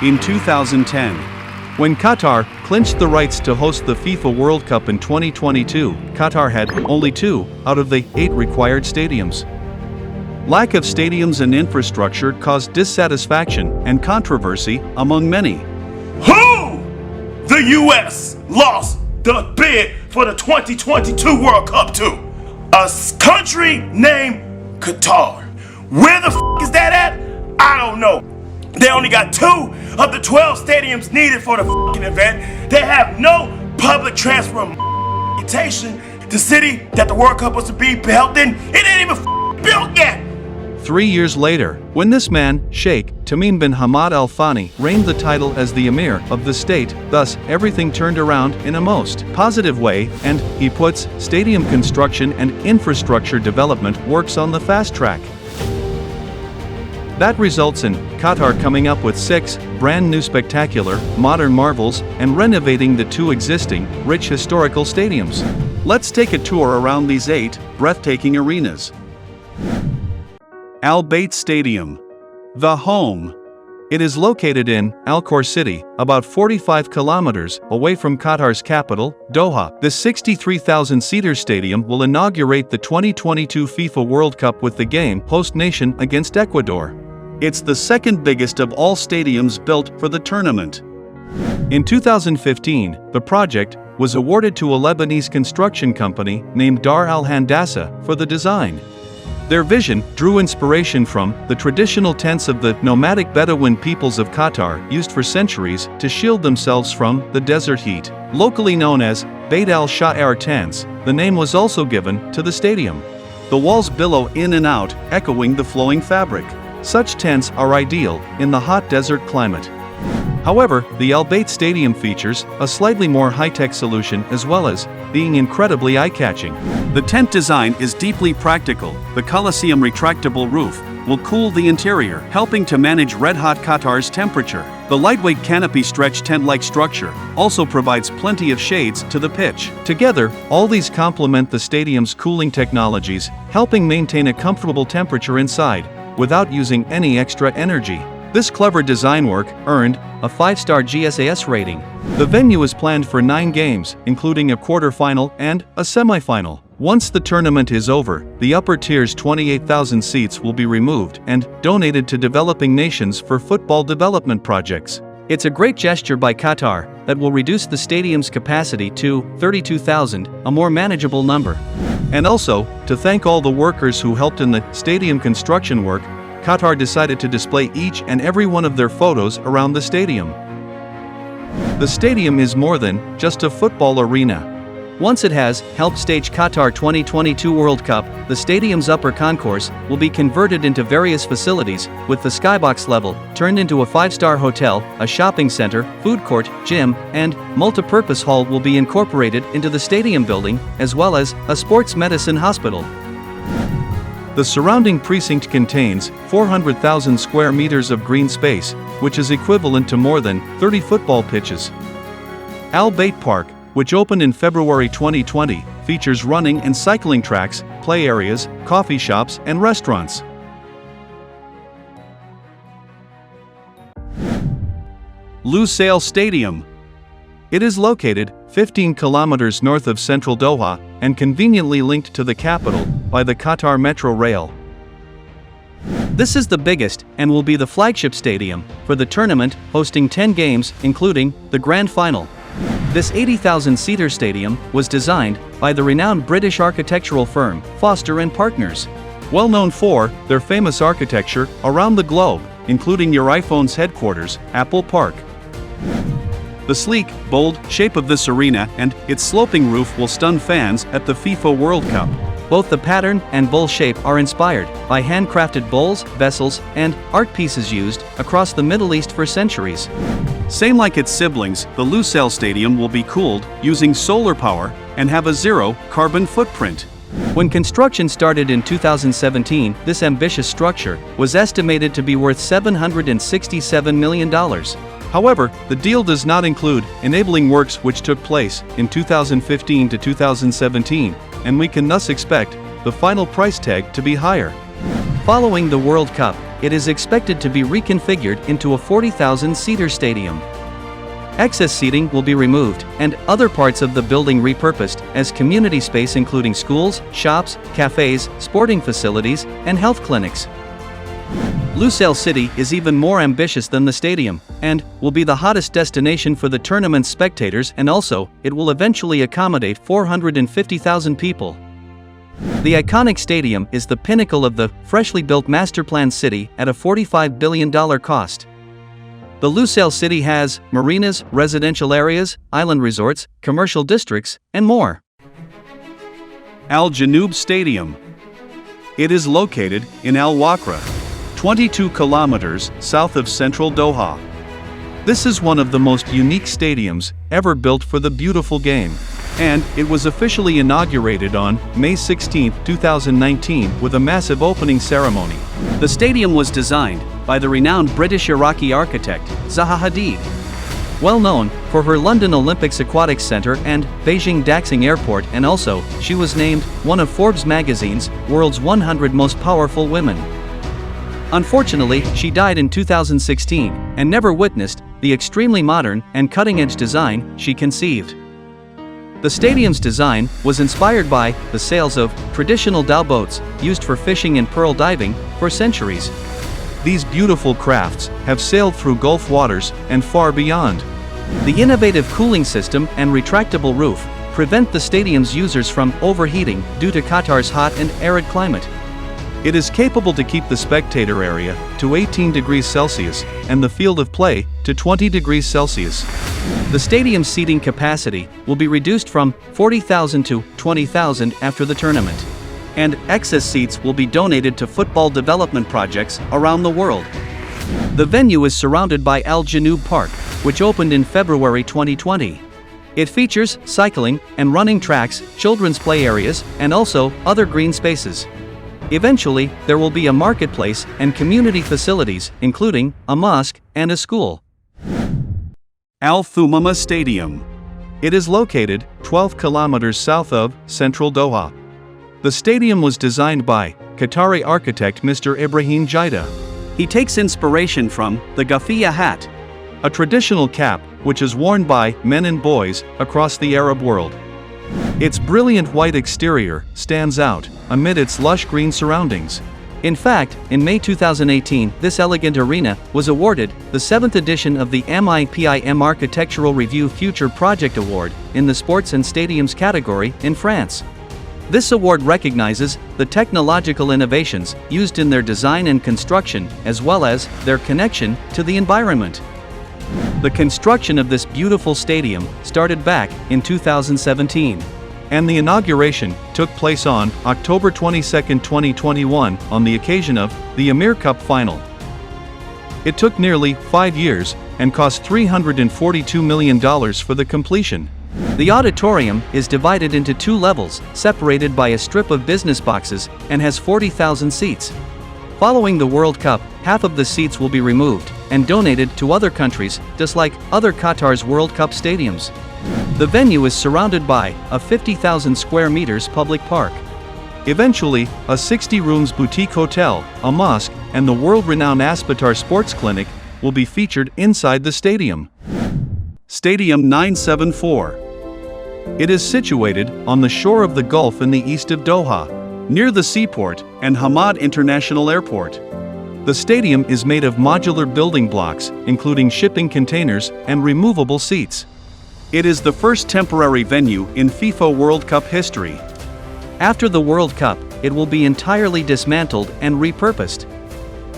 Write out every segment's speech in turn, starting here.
in 2010. When Qatar clinched the rights to host the FIFA World Cup in 2022, Qatar had only 2 out of the 8 required stadiums. Lack of stadiums and infrastructure caused dissatisfaction and controversy among many. Who? The U.S. lost the bid for the 2022 World Cup to a country named Qatar. Where the is that at? I don't know. They only got 2 of the 12 stadiums needed for the event. They have no public transportation. The city that the World Cup was to be held in, it ain't even built yet. 3 years later, when this man, Sheik, Tamim bin Hamad Al Thani, reigned the title as the Emir of the state, thus everything turned around in a most positive way, and, he puts, stadium construction and infrastructure development works on the fast track. That results in Qatar coming up with 6 brand new spectacular, modern marvels and renovating the 2 existing, rich historical stadiums. Let's take a tour around these 8 breathtaking arenas. Bayt Stadium. The home. It is located in Al Khor City, about 45 kilometers away from Qatar's capital, Doha. This 63,000-seater stadium will inaugurate the 2022 FIFA World Cup with the game host nation against Ecuador. It's the second biggest of all stadiums built for the tournament. In 2015, the project was awarded to a Lebanese construction company named Dar Al Handasa for the design. Their vision drew inspiration from the traditional tents of the nomadic Bedouin peoples of Qatar, used for centuries to shield themselves from the desert heat. Locally known as Bayt al-Sha'ar tents, the name was also given to the stadium. The walls billow in and out, echoing the flowing fabric. Such tents are ideal in the hot desert climate. However, the Bayt Stadium features a slightly more high-tech solution as well as being incredibly eye-catching. The tent design is deeply practical. The Coliseum retractable roof will cool the interior, helping to manage red-hot Qatar's temperature. The lightweight canopy stretch tent-like structure also provides plenty of shades to the pitch. Together, all these complement the stadium's cooling technologies, helping maintain a comfortable temperature inside without using any extra energy. This clever design work earned a 5-star GSAS rating. The venue is planned for 9 games, including a quarter-final and a semi-final. Once the tournament is over, the upper tier's 28,000 seats will be removed and donated to developing nations for football development projects. It's a great gesture by Qatar that will reduce the stadium's capacity to 32,000, a more manageable number. And also, to thank all the workers who helped in the stadium construction work, Qatar decided to display each and every one of their photos around the stadium. The stadium is more than just a football arena. Once it has helped stage Qatar 2022 World Cup, the stadium's upper concourse will be converted into various facilities, with the skybox level turned into a 5-star hotel, a shopping center, food court, gym, and multi-purpose hall will be incorporated into the stadium building, as well as a sports medicine hospital. The surrounding precinct contains 400,000 square meters of green space, which is equivalent to more than 30 football pitches. Al Bayt Park, which opened in February 2020, features running and cycling tracks, play areas, coffee shops, and restaurants. Lusail Stadium. It is located 15 kilometers north of central Doha and conveniently linked to the capital by the Qatar Metro Rail. This is the biggest and will be the flagship stadium for the tournament, hosting 10 games, including the grand final. This 80,000-seater stadium was designed by the renowned British architectural firm Foster & Partners, well known for their famous architecture around the globe, including your iPhone's headquarters, Apple Park. The sleek, bold shape of this arena and its sloping roof will stun fans at the FIFA World Cup. Both the pattern and bowl shape are inspired by handcrafted bowls, vessels, and art pieces used across the Middle East for centuries. Same like its siblings, the Lusail Stadium will be cooled using solar power and have a zero-carbon footprint. When construction started in 2017, this ambitious structure was estimated to be worth $767 million. However, the deal does not include enabling works which took place in 2015 to 2017, and we can thus expect the final price tag to be higher. Following the World Cup, it is expected to be reconfigured into a 40,000-seater stadium. Excess seating will be removed, and other parts of the building repurposed as community space including schools, shops, cafes, sporting facilities, and health clinics. Lusail City is even more ambitious than the stadium, and will be the hottest destination for the tournament's spectators, and also, it will eventually accommodate 450,000 people. The iconic stadium is the pinnacle of the freshly built master-planned city at a $45 billion cost. The Lusail City has marinas, residential areas, island resorts, commercial districts, and more. Janoub Stadium. It is located in Al Wakra, 22 kilometers south of central Doha. This is one of the most unique stadiums ever built for the beautiful game, and it was officially inaugurated on May 16, 2019 with a massive opening ceremony. The stadium was designed by the renowned British-Iraqi architect Zaha Hadid. Well known for her London Olympics Aquatics Center and Beijing Daxing Airport, and also, she was named one of Forbes magazine's World's 100 Most Powerful Women. Unfortunately, she died in 2016 and never witnessed the extremely modern and cutting-edge design she conceived. The stadium's design was inspired by the sails of traditional dhow boats used for fishing and pearl diving for centuries. These beautiful crafts have sailed through Gulf waters and far beyond. The innovative cooling system and retractable roof prevent the stadium's users from overheating due to Qatar's hot and arid climate. It is capable to keep the spectator area to 18 degrees Celsius and the field of play to 20 degrees Celsius. The stadium's seating capacity will be reduced from 40,000 to 20,000 after the tournament, and excess seats will be donated to football development projects around the world. The venue is surrounded by Al Janoub Park, which opened in February 2020. It features cycling and running tracks, children's play areas, and also other green spaces. Eventually, there will be a marketplace and community facilities, including a mosque and a school. Thumama Stadium. It is located 12 kilometers south of central Doha. The stadium was designed by Qatari architect Mr. Ibrahim Jaida. He takes inspiration from the Gafiya hat, a traditional cap which is worn by men and boys across the Arab world. Its brilliant white exterior stands out amid its lush green surroundings. In fact, in May 2018, this elegant arena was awarded the 7th edition of the MIPIM Architectural Review Future Project Award in the Sports and Stadiums category in France. This award recognizes the technological innovations used in their design and construction, as well as their connection to the environment. The construction of this beautiful stadium started back in 2017, and the inauguration took place on October 22, 2021 on the occasion of the Emir Cup final. It took nearly 5 years and cost $342 million for the completion. The auditorium is divided into 2 levels, separated by a strip of business boxes, and has 40,000 seats. Following the World Cup, half of the seats will be removed and donated to other countries, just like other Qatar's World Cup stadiums. The venue is surrounded by a 50,000 square meters public park. Eventually, a 60 rooms boutique hotel, a mosque, and the world-renowned Aspetar Sports Clinic will be featured inside the stadium. Stadium 974. It is situated on the shore of the Gulf in the east of Doha, near the seaport and Hamad International Airport. The stadium is made of modular building blocks, including shipping containers and removable seats. It is the first temporary venue in FIFA World Cup history. After the World Cup, it will be entirely dismantled and repurposed.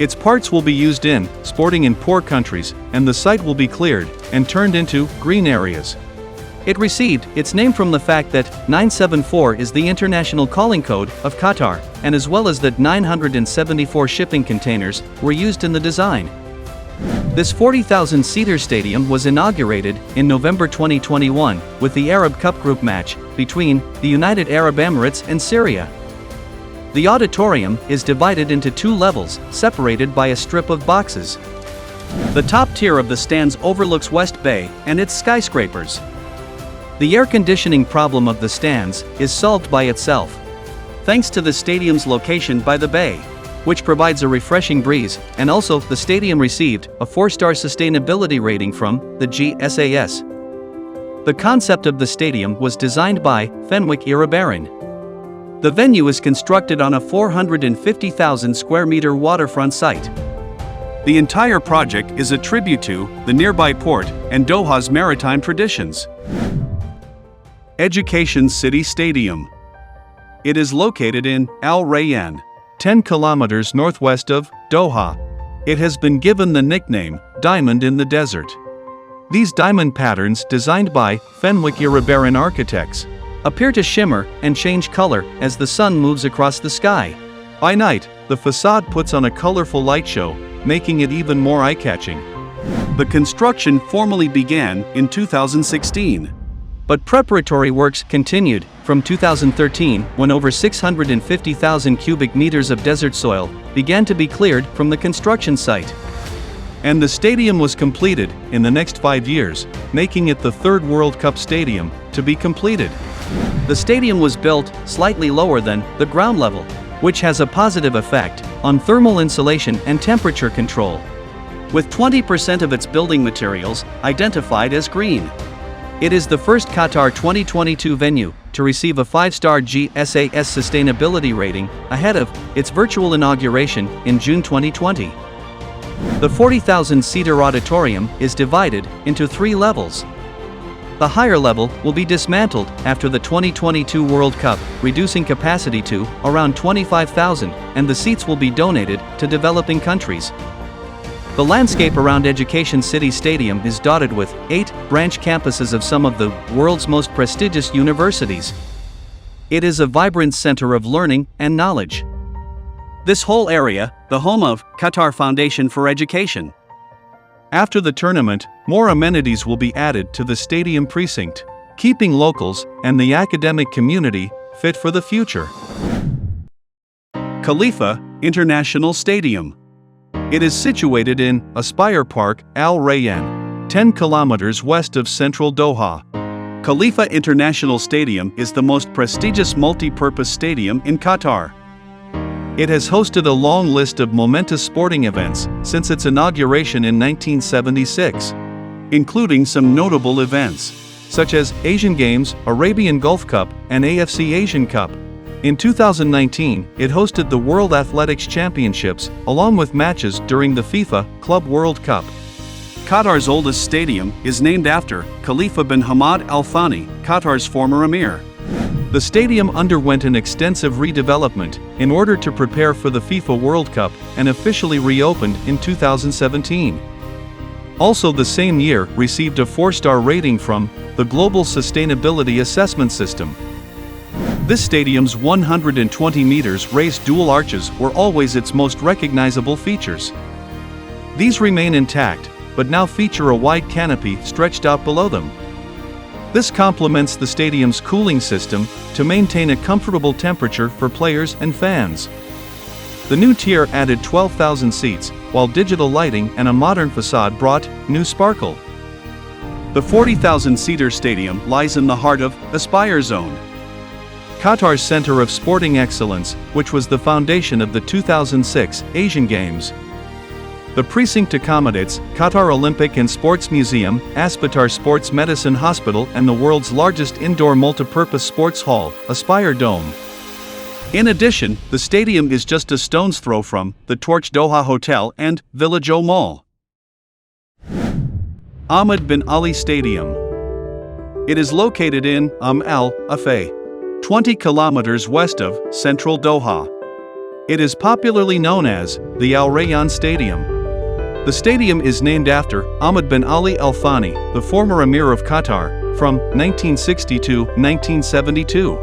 Its parts will be used in sporting in poor countries, and the site will be cleared and turned into green areas. It received its name from the fact that 974 is the international calling code of Qatar, and as well as that 974 shipping containers were used in the design. This 40,000-seater stadium was inaugurated in November 2021 with the Arab Cup group match between the United Arab Emirates and Syria. The auditorium is divided into 2 levels, separated by a strip of boxes. The top tier of the stands overlooks West Bay and its skyscrapers. The air conditioning problem of the stands is solved by itself, thanks to the stadium's location by the bay. which provides a refreshing breeze, and also the stadium received a 4-star sustainability rating from the GSAS. The concept of the stadium was designed by Fenwick Irabaran. The venue is constructed on a 450,000 square meter waterfront site. The entire project is a tribute to the nearby port and Doha's maritime traditions. Education City Stadium. It is located in Al Rayyan, 10 kilometers northwest of Doha. It has been given the nickname Diamond in the Desert. These diamond patterns, designed by Fenwick Irabaran architects, appear to shimmer and change color as the sun moves across the sky. By night, the facade puts on a colorful light show, making it even more eye-catching. The construction formally began in 2016. But preparatory works continued from 2013, when over 650,000 cubic meters of desert soil began to be cleared from the construction site. And the stadium was completed in the next 5 years, making it the third World Cup stadium to be completed. The stadium was built slightly lower than the ground level, which has a positive effect on thermal insulation and temperature control, with 20% of its building materials identified as green. It is the first Qatar 2022 venue to receive a 5-star GSAS sustainability rating ahead of its virtual inauguration in June 2020. The 40,000-seater auditorium is divided into 3 levels. The higher level will be dismantled after the 2022 World Cup, reducing capacity to around 25,000, and the seats will be donated to developing countries. The landscape around Education City Stadium is dotted with 8 branch campuses of some of the world's most prestigious universities. It is a vibrant center of learning and knowledge. This whole area, the home of Qatar Foundation for Education. After the tournament, more amenities will be added to the stadium precinct, keeping locals and the academic community fit for the future. Khalifa International Stadium. It is situated in Aspire Park, Al Rayyan, 10 kilometers west of central Doha. Khalifa International Stadium is the most prestigious multi-purpose stadium in Qatar. It has hosted a long list of momentous sporting events since its inauguration in 1976, including some notable events, such as Asian Games, Arabian Gulf Cup, and AFC Asian Cup. In 2019, it hosted the World Athletics Championships, along with matches during the FIFA Club World Cup. Qatar's oldest stadium is named after Khalifa bin Hamad Al Thani, Qatar's former Emir. The stadium underwent an extensive redevelopment in order to prepare for the FIFA World Cup and officially reopened in 2017. Also the same year received a 4-star rating from the Global Sustainability Assessment System. This stadium's 120 meters raised dual arches were always its most recognizable features. These remain intact, but now feature a wide canopy stretched out below them. This complements the stadium's cooling system to maintain a comfortable temperature for players and fans. The new tier added 12,000 seats, while digital lighting and a modern facade brought new sparkle. The 40,000-seater stadium lies in the heart of Aspire Zone, Qatar's center of sporting excellence, which was the foundation of the 2006 Asian Games. The precinct accommodates Qatar Olympic and Sports Museum, Aspetar Sports Medicine Hospital, and the world's largest indoor multipurpose sports hall, Aspire Dome. In addition, the stadium is just a stone's throw from the Torch Doha Hotel and Village O Mall. Ahmed Bin Ali Stadium. It is located in Al Afay, 20 kilometers west of central Doha. It is popularly known as the Al Rayyan Stadium. The stadium is named after Ahmed Bin Ali Al Thani, the former Emir of Qatar, from 1960 to 1972.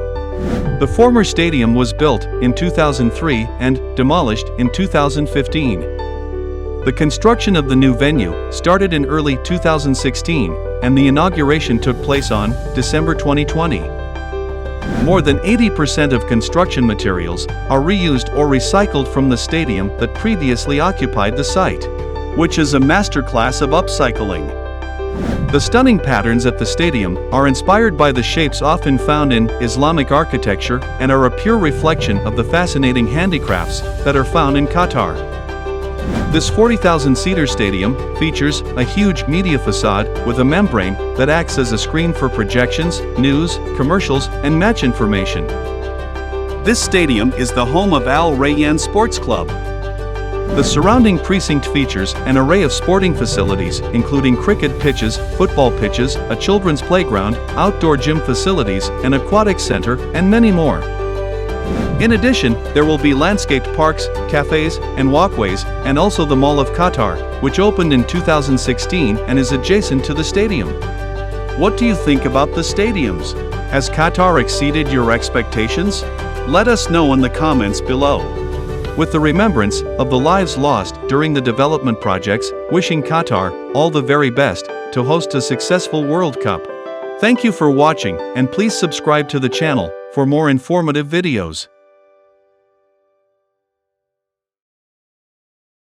The former stadium was built in 2003 and demolished in 2015. The construction of the new venue started in early 2016, and the inauguration took place on December 2020. More than 80% of construction materials are reused or recycled from the stadium that previously occupied the site, which is a masterclass of upcycling. The stunning patterns at the stadium are inspired by the shapes often found in Islamic architecture and are a pure reflection of the fascinating handicrafts that are found in Qatar. This 40,000-seater stadium features a huge media facade with a membrane that acts as a screen for projections, news, commercials, and match information. This stadium is the home of Al Rayyan Sports Club. The surrounding precinct features an array of sporting facilities, including cricket pitches, football pitches, a children's playground, outdoor gym facilities, an aquatic center, and many more. In addition, there will be landscaped parks, cafes, and walkways, and also the Mall of Qatar, which opened in 2016 and is adjacent to the stadium. What do you think about the stadiums? Has Qatar exceeded your expectations? Let us know in the comments below. With the remembrance of the lives lost during the development projects, wishing Qatar all the very best to host a successful World Cup. Thank you for watching, and please subscribe to the channel for more informative videos.